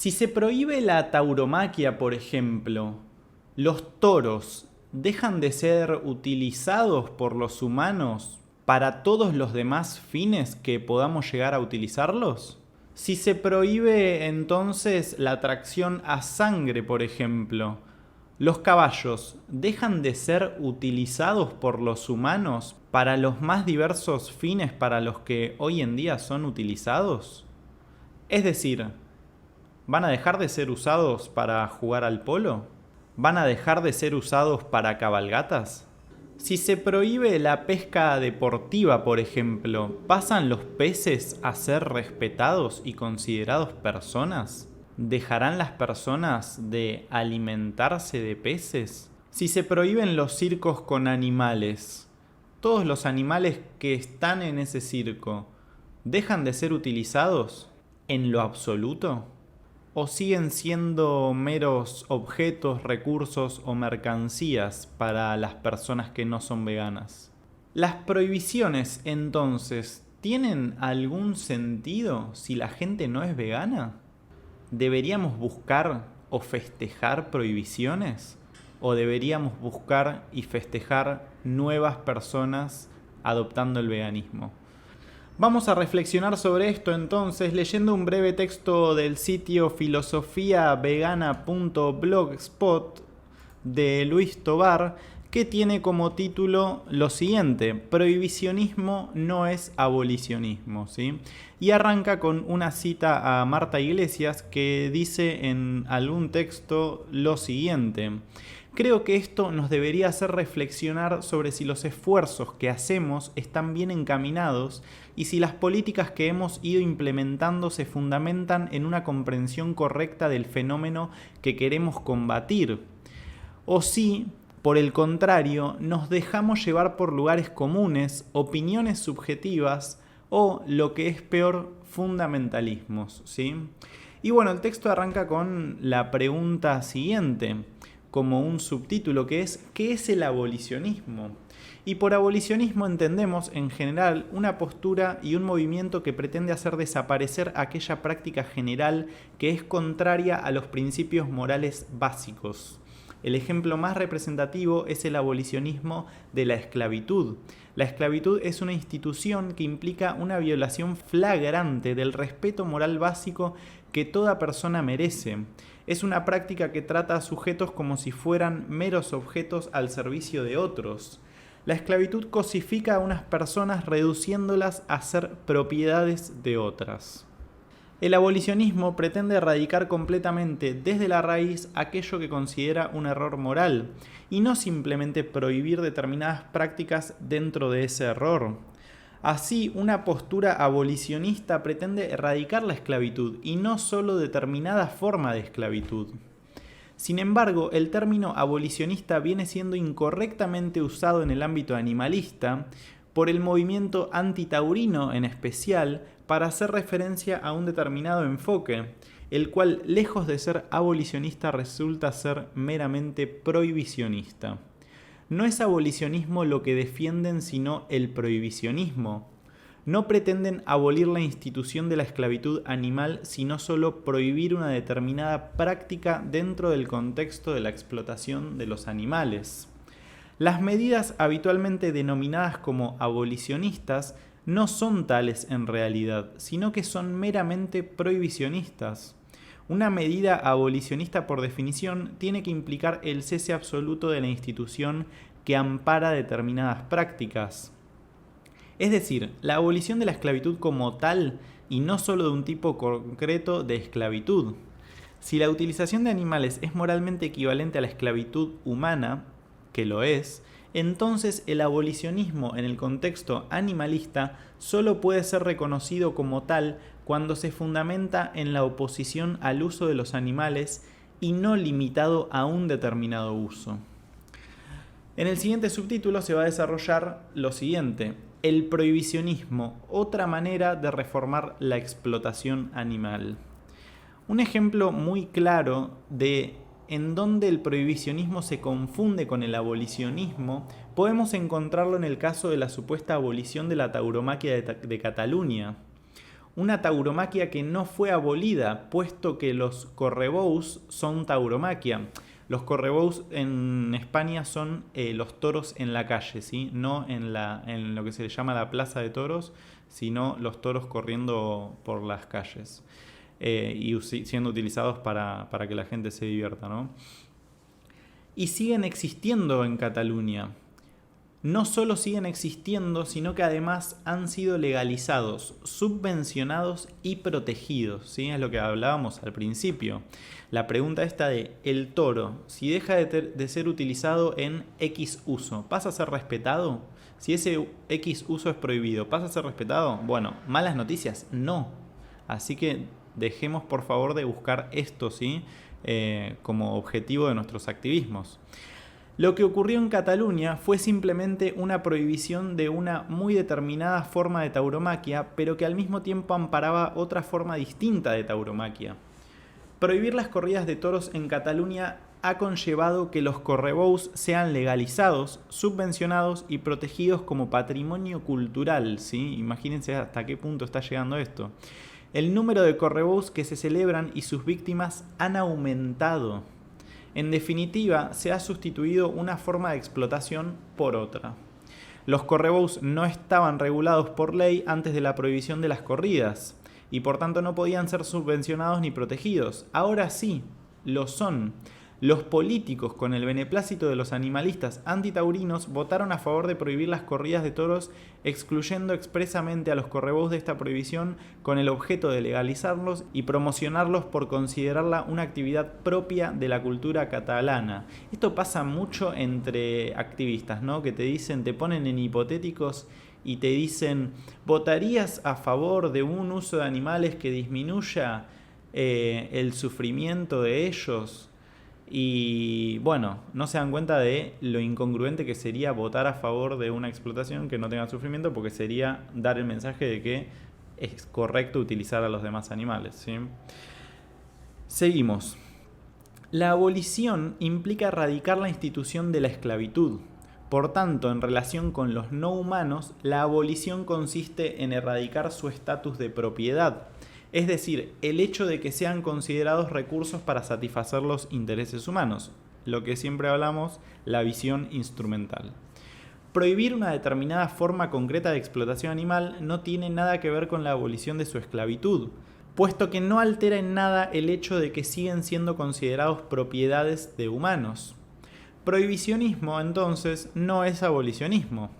Si se prohíbe la tauromaquia, por ejemplo, ¿los toros dejan de ser utilizados por los humanos para todos los demás fines que podamos llegar a utilizarlos? Si se prohíbe entonces la tracción a sangre, por ejemplo, ¿los caballos dejan de ser utilizados por los humanos para los más diversos fines para los que hoy en día son utilizados? Es decir, ¿van a dejar de ser usados para jugar al polo? ¿Van a dejar de ser usados para cabalgatas? Si se prohíbe la pesca deportiva, por ejemplo, ¿pasan los peces a ser respetados y considerados personas? ¿Dejarán las personas de alimentarse de peces? Si se prohíben los circos con animales, ¿todos los animales que están en ese circo dejan de ser utilizados en lo absoluto? ¿O siguen siendo meros objetos, recursos o mercancías para las personas que no son veganas? ¿Las prohibiciones, entonces, tienen algún sentido si la gente no es vegana? ¿Deberíamos buscar o festejar prohibiciones? ¿O deberíamos buscar y festejar nuevas personas adoptando el veganismo? Vamos a reflexionar sobre esto entonces leyendo un breve texto del sitio filosofiavegana.blogspot de Luis Tobar, que tiene como título lo siguiente: prohibicionismo no es abolicionismo, ¿sí? Y arranca con una cita a Marta Iglesias que dice en algún texto lo siguiente: creo que esto nos debería hacer reflexionar sobre si los esfuerzos que hacemos están bien encaminados y si las políticas que hemos ido implementando se fundamentan en una comprensión correcta del fenómeno que queremos combatir, o si, por el contrario, nos dejamos llevar por lugares comunes, opiniones subjetivas o, lo que es peor, fundamentalismos, ¿sí? Y bueno, el texto arranca con la pregunta siguiente, como un subtítulo, que es ¿qué es el abolicionismo? Y por abolicionismo entendemos, en general, una postura y un movimiento que pretende hacer desaparecer aquella práctica general que es contraria a los principios morales básicos. El ejemplo más representativo es el abolicionismo de la esclavitud. La esclavitud es una institución que implica una violación flagrante del respeto moral básico que toda persona merece. Es una práctica que trata a sujetos como si fueran meros objetos al servicio de otros. La esclavitud cosifica a unas personas reduciéndolas a ser propiedades de otras. El abolicionismo pretende erradicar completamente desde la raíz aquello que considera un error moral y no simplemente prohibir determinadas prácticas dentro de ese error. Así, una postura abolicionista pretende erradicar la esclavitud y no solo determinada forma de esclavitud. Sin embargo, el término abolicionista viene siendo incorrectamente usado en el ámbito animalista por el movimiento antitaurino en especial para hacer referencia a un determinado enfoque, el cual, lejos de ser abolicionista, resulta ser meramente prohibicionista. No es abolicionismo lo que defienden, sino el prohibicionismo. No pretenden abolir la institución de la esclavitud animal, sino solo prohibir una determinada práctica dentro del contexto de la explotación de los animales. Las medidas habitualmente denominadas como abolicionistas no son tales en realidad, sino que son meramente prohibicionistas. Una medida abolicionista, por definición, tiene que implicar el cese absoluto de la institución que ampara determinadas prácticas. Es decir, la abolición de la esclavitud como tal y no solo de un tipo concreto de esclavitud. Si la utilización de animales es moralmente equivalente a la esclavitud humana, que lo es, entonces el abolicionismo en el contexto animalista solo puede ser reconocido como tal cuando se fundamenta en la oposición al uso de los animales y no limitado a un determinado uso. En el siguiente subtítulo se va a desarrollar lo siguiente: el prohibicionismo, otra manera de reformar la explotación animal. Un ejemplo muy claro de en donde el prohibicionismo se confunde con el abolicionismo podemos encontrarlo en el caso de la supuesta abolición de la tauromaquia de Cataluña. una tauromaquia que no fue abolida, puesto que los correbous son tauromaquia. Los correbous en España son los toros en la calle, ¿sí? No en lo que se le llama la plaza de toros, sino los toros corriendo por las calles y siendo utilizados para que la gente se divierta, ¿no? Y siguen existiendo en Cataluña. No solo siguen existiendo, sino que además han sido legalizados, subvencionados y protegidos, ¿sí? Es lo que hablábamos al principio. La pregunta esta de el toro, si deja de ser utilizado en X uso, ¿pasa a ser respetado? Si ese X uso es prohibido, ¿pasa a ser respetado? Bueno, malas noticias, no. Así que dejemos por favor de buscar esto, ¿sí? Como objetivo de nuestros activismos. Lo que ocurrió en Cataluña fue simplemente una prohibición de una muy determinada forma de tauromaquia, pero que al mismo tiempo amparaba otra forma distinta de tauromaquia. Prohibir las corridas de toros en Cataluña ha conllevado que los correbous sean legalizados, subvencionados y protegidos como patrimonio cultural, ¿sí? Imagínense hasta qué punto está llegando esto. El número de correbous que se celebran y sus víctimas han aumentado. En definitiva, se ha sustituido una forma de explotación por otra. Los correbous no estaban regulados por ley antes de la prohibición de las corridas y por tanto no podían ser subvencionados ni protegidos. Ahora sí, lo son. Los políticos, con el beneplácito de los animalistas antitaurinos, votaron a favor de prohibir las corridas de toros, excluyendo expresamente a los correbous de esta prohibición con el objeto de legalizarlos y promocionarlos por considerarla una actividad propia de la cultura catalana. Esto pasa mucho entre activistas, ¿no? Que te dicen, te ponen en hipotéticos y te dicen, ¿votarías a favor de un uso de animales que disminuya el sufrimiento de ellos? Y bueno, no se dan cuenta de lo incongruente que sería votar a favor de una explotación que no tenga sufrimiento, porque sería dar el mensaje de que es correcto utilizar a los demás animales, ¿sí? Seguimos. La abolición implica erradicar la institución de la esclavitud. Por tanto, en relación con los no humanos, la abolición consiste en erradicar su estatus de propiedad. Es decir, el hecho de que sean considerados recursos para satisfacer los intereses humanos, lo que siempre hablamos, la visión instrumental. Prohibir una determinada forma concreta de explotación animal no tiene nada que ver con la abolición de su esclavitud, puesto que no altera en nada el hecho de que siguen siendo considerados propiedades de humanos. Prohibicionismo, entonces, no es abolicionismo.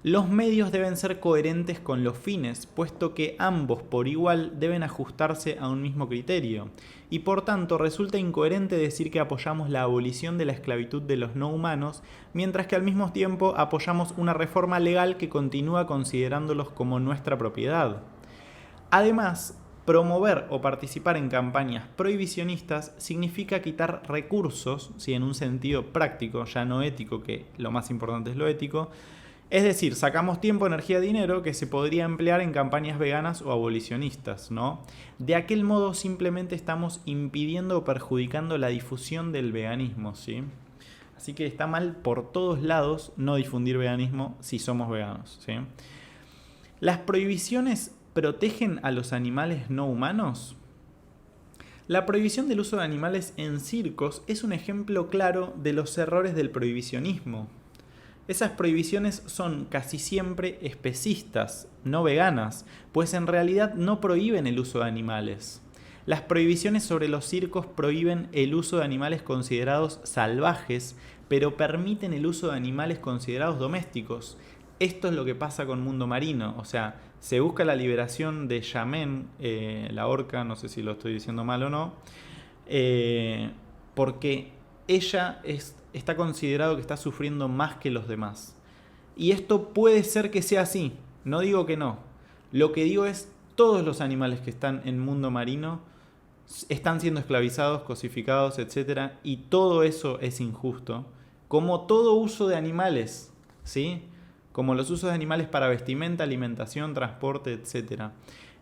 Los medios deben ser coherentes con los fines, puesto que ambos por igual deben ajustarse a un mismo criterio, y por tanto resulta incoherente decir que apoyamos la abolición de la esclavitud de los no humanos, mientras que al mismo tiempo apoyamos una reforma legal que continúa considerándolos como nuestra propiedad. Además, promover o participar en campañas prohibicionistas significa quitar recursos, si en un sentido práctico, ya no ético, que lo más importante es lo ético. Es decir, sacamos tiempo, energía, dinero que se podría emplear en campañas veganas o abolicionistas, ¿no? De aquel modo simplemente estamos impidiendo o perjudicando la difusión del veganismo, ¿sí? Así que está mal por todos lados no difundir veganismo si somos veganos, ¿sí? ¿Las prohibiciones protegen a los animales no humanos? La prohibición del uso de animales en circos es un ejemplo claro de los errores del prohibicionismo. Esas prohibiciones son casi siempre especistas, no veganas, pues en realidad no prohíben el uso de animales. Las prohibiciones sobre los circos prohíben el uso de animales considerados salvajes, pero permiten el uso de animales considerados domésticos. Esto es lo que pasa con Mundo Marino, o sea, se busca la liberación de Yamen, la orca, no sé si lo estoy diciendo mal o no, porque ella está considerado que está sufriendo más que los demás. Y esto puede ser que sea así, no digo que no. Lo que digo es, todos los animales que están en Mundo Marino están siendo esclavizados, cosificados, etc. Y todo eso es injusto, como todo uso de animales, ¿sí? Como los usos de animales para vestimenta, alimentación, transporte, etc.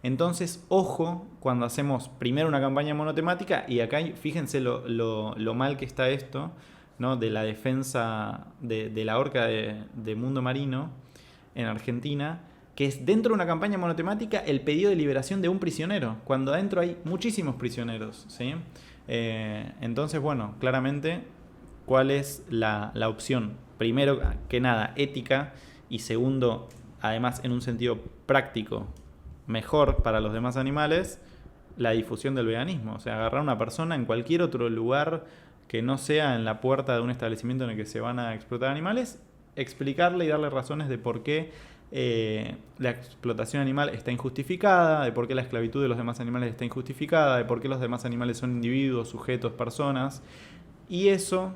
Entonces, ojo cuando hacemos primero una campaña monotemática, y acá fíjense lo mal que está esto, ¿no? De la defensa de la orca de Mundo Marino en Argentina, que es dentro de una campaña monotemática el pedido de liberación de un prisionero, cuando adentro hay muchísimos prisioneros, ¿sí? Entonces, bueno, claramente, ¿cuál es la opción? Primero que nada, ética, y segundo, además en un sentido práctico, mejor para los demás animales, la difusión del veganismo. O sea, agarrar a una persona en cualquier otro lugar que no sea en la puerta de un establecimiento en el que se van a explotar animales, explicarle y darle razones de por qué la explotación animal está injustificada, de por qué la esclavitud de los demás animales está injustificada, de por qué los demás animales son individuos, sujetos, personas. Y eso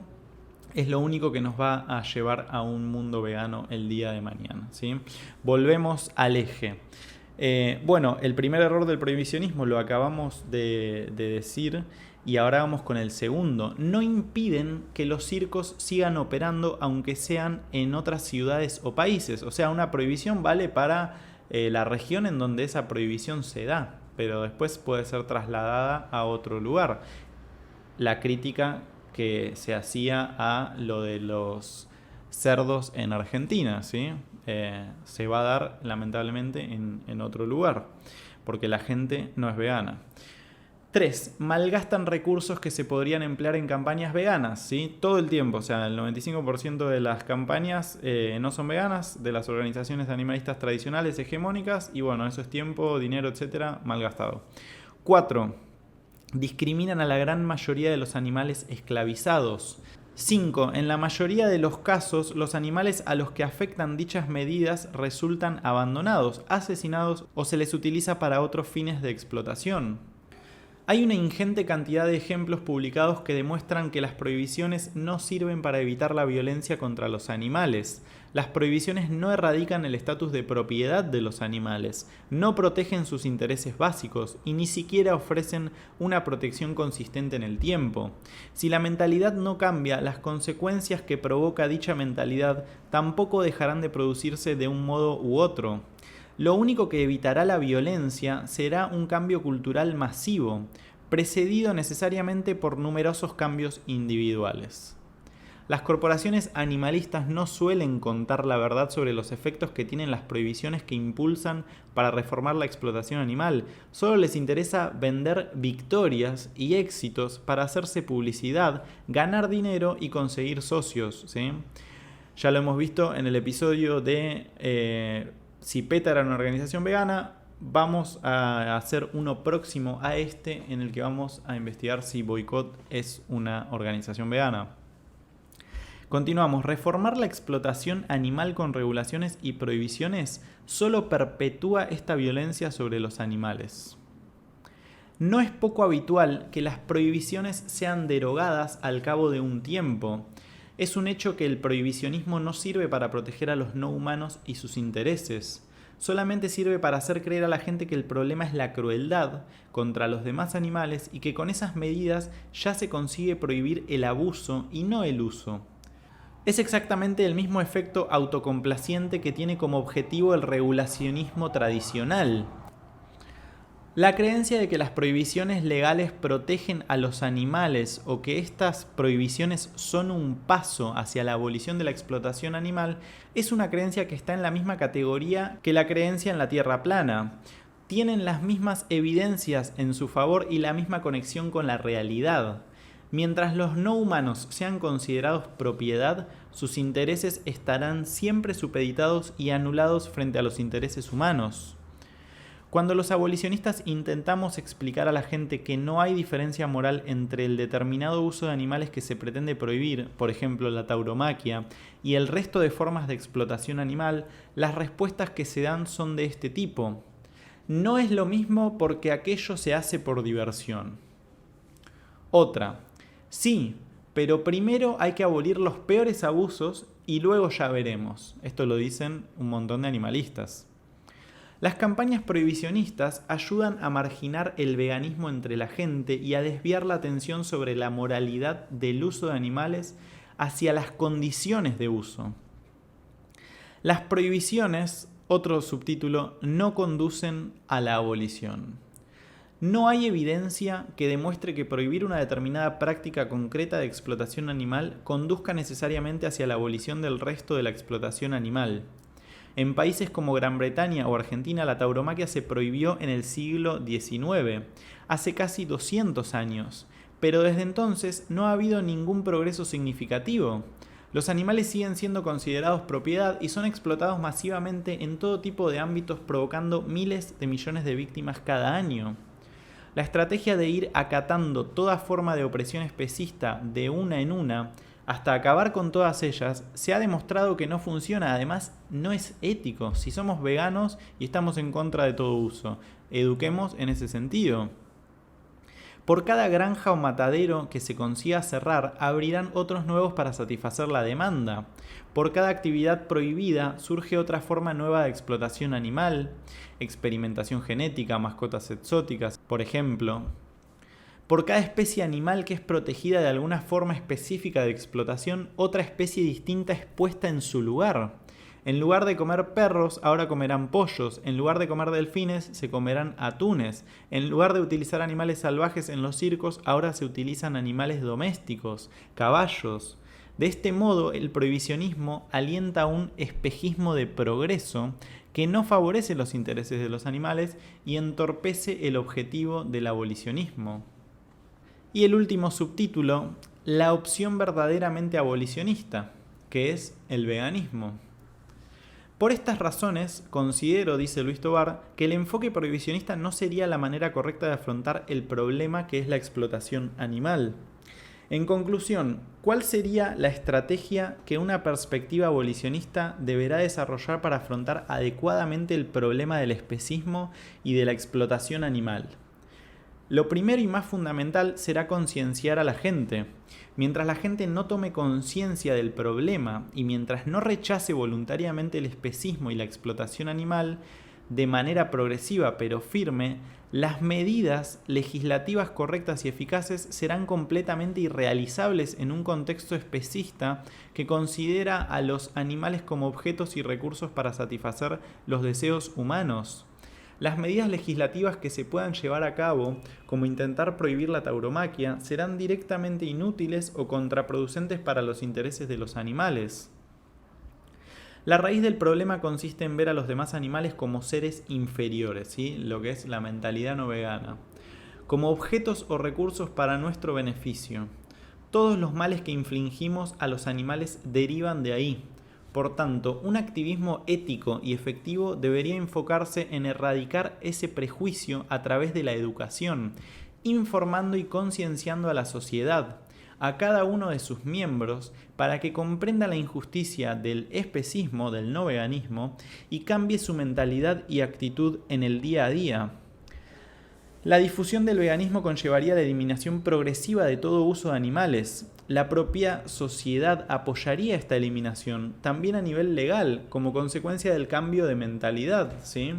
es lo único que nos va a llevar a un mundo vegano el día de mañana, ¿sí? Volvemos al eje. Bueno, el primer error del prohibicionismo lo acabamos de decir y ahora vamos con el segundo. No impiden que los circos sigan operando aunque sean en otras ciudades o países. O sea, una prohibición vale para la región en donde esa prohibición se da, pero después puede ser trasladada a otro lugar. La crítica que se hacía a lo de los cerdos en Argentina, ¿sí? Se va a dar lamentablemente en otro lugar, porque la gente no es vegana. 3. Malgastan recursos que se podrían emplear en campañas veganas, ¿sí? Todo el tiempo, o sea, el 95% de las campañas no son veganas, de las organizaciones animalistas tradicionales hegemónicas, y bueno, eso es tiempo, dinero, etcétera, malgastado. 4. Discriminan a la gran mayoría de los animales esclavizados. 5. En la mayoría de los casos, los animales a los que afectan dichas medidas resultan abandonados, asesinados o se les utiliza para otros fines de explotación. Hay una ingente cantidad de ejemplos publicados que demuestran que las prohibiciones no sirven para evitar la violencia contra los animales. Las prohibiciones no erradican el estatus de propiedad de los animales, no protegen sus intereses básicos y ni siquiera ofrecen una protección consistente en el tiempo. Si la mentalidad no cambia, las consecuencias que provoca dicha mentalidad tampoco dejarán de producirse de un modo u otro. Lo único que evitará la violencia será un cambio cultural masivo, precedido necesariamente por numerosos cambios individuales. Las corporaciones animalistas no suelen contar la verdad sobre los efectos que tienen las prohibiciones que impulsan para reformar la explotación animal. Solo les interesa vender victorias y éxitos para hacerse publicidad, ganar dinero y conseguir socios, ¿sí? Ya lo hemos visto en el episodio de si PETA era una organización vegana. Vamos a hacer uno próximo a este en el que vamos a investigar si Boicot es una organización vegana. Continuamos. Reformar la explotación animal con regulaciones y prohibiciones solo perpetúa esta violencia sobre los animales. No es poco habitual que las prohibiciones sean derogadas al cabo de un tiempo. Es un hecho que el prohibicionismo no sirve para proteger a los no humanos y sus intereses. Solamente sirve para hacer creer a la gente que el problema es la crueldad contra los demás animales y que con esas medidas ya se consigue prohibir el abuso y no el uso. Es exactamente el mismo efecto autocomplaciente que tiene como objetivo el regulacionismo tradicional. La creencia de que las prohibiciones legales protegen a los animales o que estas prohibiciones son un paso hacia la abolición de la explotación animal es una creencia que está en la misma categoría que la creencia en la Tierra plana. Tienen las mismas evidencias en su favor y la misma conexión con la realidad. Mientras los no humanos sean considerados propiedad, sus intereses estarán siempre supeditados y anulados frente a los intereses humanos. Cuando los abolicionistas intentamos explicar a la gente que no hay diferencia moral entre el determinado uso de animales que se pretende prohibir, por ejemplo la tauromaquia, y el resto de formas de explotación animal, las respuestas que se dan son de este tipo. No es lo mismo porque aquello se hace por diversión. Otra. Sí, pero primero hay que abolir los peores abusos y luego ya veremos. Esto lo dicen un montón de animalistas. Las campañas prohibicionistas ayudan a marginar el veganismo entre la gente y a desviar la atención sobre la moralidad del uso de animales hacia las condiciones de uso. Las prohibiciones, otro subtítulo, no conducen a la abolición. No hay evidencia que demuestre que prohibir una determinada práctica concreta de explotación animal conduzca necesariamente hacia la abolición del resto de la explotación animal. En países como Gran Bretaña o Argentina la tauromaquia se prohibió en el siglo XIX, hace casi 200 años, pero desde entonces no ha habido ningún progreso significativo. Los animales siguen siendo considerados propiedad y son explotados masivamente en todo tipo de ámbitos, provocando miles de millones de víctimas cada año. La estrategia de ir acatando toda forma de opresión especista de una en una, hasta acabar con todas ellas, se ha demostrado que no funciona. Además, no es ético. Si somos veganos y estamos en contra de todo uso, eduquemos en ese sentido. Por cada granja o matadero que se consiga cerrar, abrirán otros nuevos para satisfacer la demanda. Por cada actividad prohibida surge otra forma nueva de explotación animal, experimentación genética, mascotas exóticas, por ejemplo. Por cada especie animal que es protegida de alguna forma específica de explotación, otra especie distinta es puesta en su lugar. En lugar de comer perros, ahora comerán pollos. En lugar de comer delfines, se comerán atunes. En lugar de utilizar animales salvajes en los circos, ahora se utilizan animales domésticos, caballos. De este modo, el prohibicionismo alienta un espejismo de progreso que no favorece los intereses de los animales y entorpece el objetivo del abolicionismo. Y el último subtítulo, la opción verdaderamente abolicionista, que es el veganismo. Por estas razones, considero, dice Luis Tobar, que el enfoque prohibicionista no sería la manera correcta de afrontar el problema que es la explotación animal. En conclusión, ¿cuál sería la estrategia que una perspectiva abolicionista deberá desarrollar para afrontar adecuadamente el problema del especismo y de la explotación animal? Lo primero y más fundamental será concienciar a la gente. Mientras la gente no tome conciencia del problema y mientras no rechace voluntariamente el especismo y la explotación animal de manera progresiva pero firme, las medidas legislativas correctas y eficaces serán completamente irrealizables en un contexto especista que considera a los animales como objetos y recursos para satisfacer los deseos humanos. Las medidas legislativas que se puedan llevar a cabo, como intentar prohibir la tauromaquia, serán directamente inútiles o contraproducentes para los intereses de los animales. La raíz del problema consiste en ver a los demás animales como seres inferiores, ¿sí? Lo que es la mentalidad no vegana, como objetos o recursos para nuestro beneficio. Todos los males que infligimos a los animales derivan de ahí. Por tanto, un activismo ético y efectivo debería enfocarse en erradicar ese prejuicio a través de la educación, informando y concienciando a la sociedad, a cada uno de sus miembros, para que comprenda la injusticia del especismo, del no veganismo, y cambie su mentalidad y actitud en el día a día. La difusión del veganismo conllevaría la eliminación progresiva de todo uso de animales. La propia sociedad apoyaría esta eliminación, también a nivel legal, como consecuencia del cambio de mentalidad, ¿sí?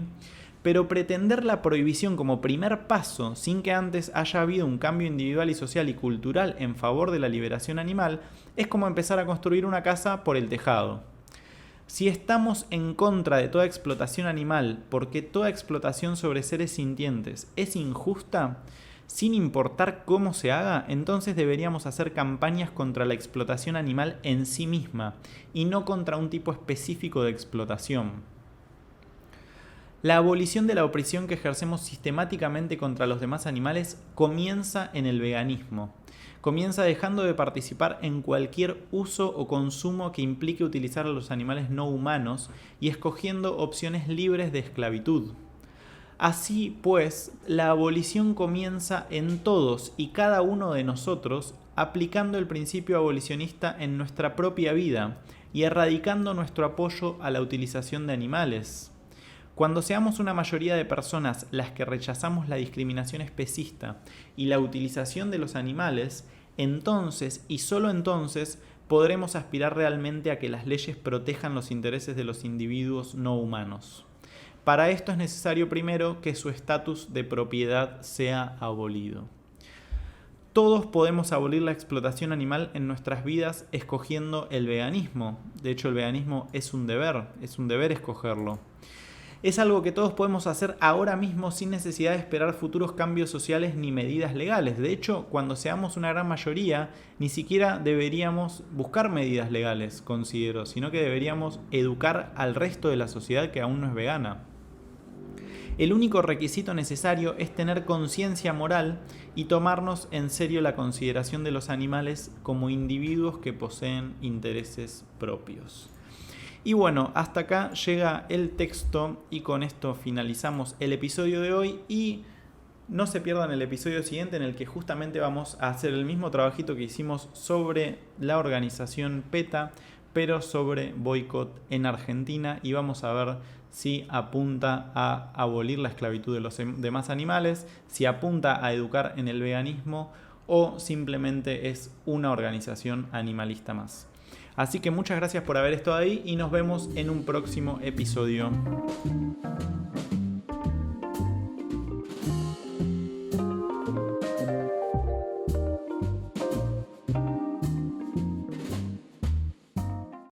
Pero pretender la prohibición como primer paso, sin que antes haya habido un cambio individual y social y cultural en favor de la liberación animal, es como empezar a construir una casa por el tejado. Si estamos en contra de toda explotación animal, porque toda explotación sobre seres sintientes es injusta, sin importar cómo se haga, entonces deberíamos hacer campañas contra la explotación animal en sí misma, y no contra un tipo específico de explotación. La abolición de la opresión que ejercemos sistemáticamente contra los demás animales comienza en el veganismo. Comienza dejando de participar en cualquier uso o consumo que implique utilizar a los animales no humanos y escogiendo opciones libres de esclavitud. Así pues, la abolición comienza en todos y cada uno de nosotros, aplicando el principio abolicionista en nuestra propia vida y erradicando nuestro apoyo a la utilización de animales. Cuando seamos una mayoría de personas las que rechazamos la discriminación especista y la utilización de los animales, entonces y solo entonces podremos aspirar realmente a que las leyes protejan los intereses de los individuos no humanos. Para esto es necesario primero que su estatus de propiedad sea abolido. Todos podemos abolir la explotación animal en nuestras vidas escogiendo el veganismo. De hecho, el veganismo es un deber escogerlo. Es algo que todos podemos hacer ahora mismo sin necesidad de esperar futuros cambios sociales ni medidas legales. De hecho, cuando seamos una gran mayoría, ni siquiera deberíamos buscar medidas legales, considero, sino que deberíamos educar al resto de la sociedad que aún no es vegana. El único requisito necesario es tener conciencia moral y tomarnos en serio la consideración de los animales como individuos que poseen intereses propios. Y bueno, hasta acá llega el texto y con esto finalizamos el episodio de hoy y no se pierdan el episodio siguiente en el que justamente vamos a hacer el mismo trabajito que hicimos sobre la organización PETA, pero sobre boicot en Argentina y vamos a ver si apunta a abolir la esclavitud de los demás animales, si apunta a educar en el veganismo o simplemente es una organización animalista más. Así que muchas gracias por haber estado ahí y nos vemos en un próximo episodio.